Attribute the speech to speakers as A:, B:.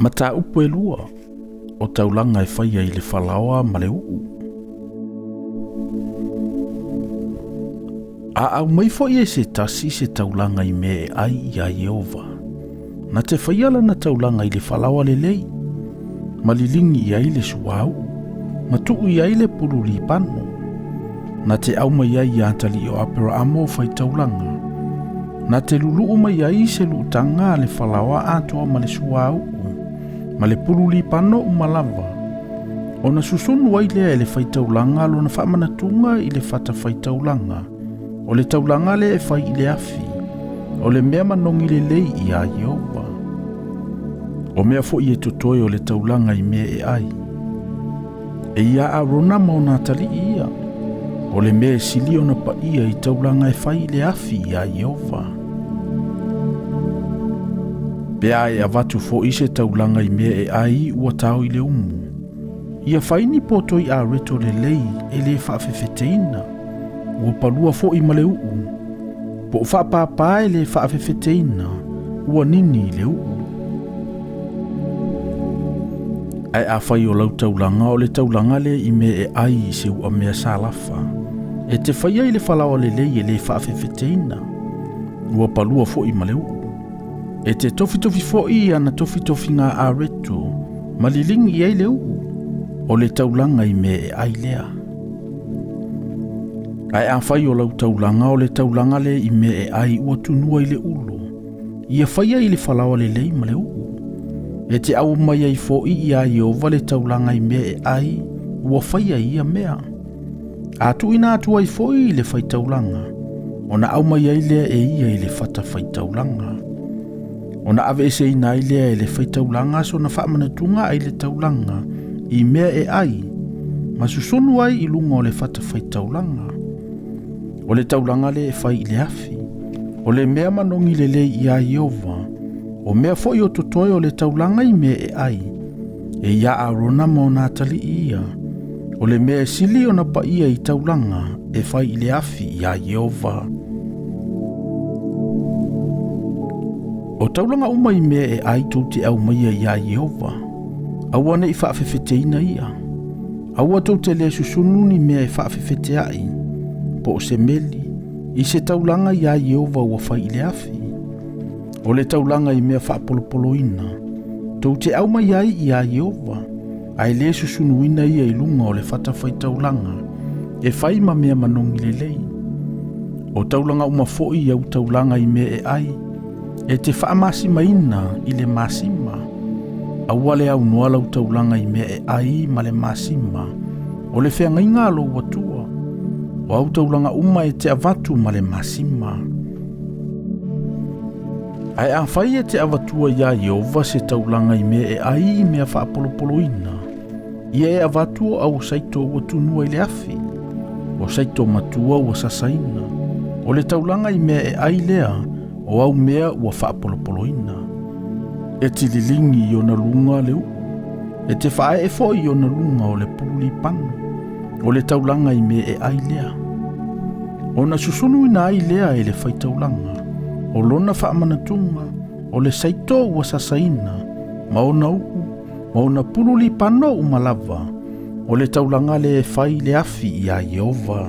A: Mata upu e lua, o taulanga e whaia i le whalaoa ma le uu. A au mai fo i se tasi se taulanga i me ai i a Yehova. Na te whaiala na taulanga i le whalaoa le lei. Malilingi i ai le suau, ma tuu i ai le pulu li pano. Na te au mai ai i antali o apera amo Faitauina. Na te lulu mai ai se luutanga le whalaoa atoa ma le suau. Ma le pulu li pano umalava. O na susunu ai lea le Faitauina lo na whamanatunga i le whata Faitauina. O le taulanga le e whai i le afi. O le mea manongi le lei i a Yehova. O mea fo i e tutoi o le taulanga i mea e ai. E ia a rona mauna tali ia. O le mea sili o na pa ia i taulanga e whai i le afi i a Yehova. Pea e avatu fo i se taulanga i mea e ai ua tau i le umu. Ia whai ni poto i a reto le lei e le whaafefeteina. Ua palua fo i male uu. Po whaapapae le whaafefeteina. Ua nini le uu. Ai a whai o lau taulanga o le taulanga le i me e ai i se ua mea salafa. E te whai ai le whalawa le lei e le whaafefeteina. Ua palua fo i male uu. E te tofitofi fo i ana tofitofi ngā a reto. Malilingi i ai le uu. O le taulanga i me e ai lea. Ai a whai o lau taulanga o le taulanga le i me e ai ua tunua i le ulo. Ia whai ai le whalawa le lei ma le uu. E te au mai ai fo i a Yehova le taulanga i me e ai ua whai ai ia mea. A tu ina atu ai fo i le Faitauina. O na au mai ai lea e ia i le whata Faitauina. O na ave ese ina ai lea e le Faitauina so na whaamanatunga ai le taulanga i mea e ai. Ma susonu ai i lunga o le whata Faitauina. O le taulanga le e whai i le afi. O le mea manongi le lei i a Yehova. O mea fo i o totoi o le taulanga i mea e ai. E ia a rona mo nā tali ia. O le mea sili o na pa ia i taulanga e whai i le afi i a Yehova. O taulanga uma i mea e ai tau te au maia i a Yehova. Aua ne i whaafefeteina ia. Aua tau te lea susunu ni mea e whaafefete ai. Po o se meli, i se taulanga i a Yehova ua whai i le afi. O le taulanga i mea whaapolopoloina. Tau te au mai ai i a Yehova. Ai le susunuina ia i lunga o le whata Faitauina. E whai ma mea manongi le lei. O taulanga uma foi au taulanga i mea e ai. E te whaamasima ina i le masima. Awale au noala au taulanga i mea e ai ma le masima. O le whenga ingalo watua. O au taulanga uma e te avatu ma le masima. Ai a whai e te avatua ia Yehova se taulanga i mea e ai i mea whaapolopoloina. Ia e avatua au saito ua tunua i le afi. O saito matua ua sasaina. O le taulanga i mea e ai lea o au mea ua whaapolopoloina. E ti lilingi i ona lunga le uu. E te whae e fo i ona lunga o le puli panu. O le taulanga i mea e ai lea. O na susunu ina ai lea e le Faitauina. O lona whaamanatunga, o le saito ua sasaina, ma ona uu, ma ona pulu li pano umalava, o le taulanga le whai le afi i a Yehova.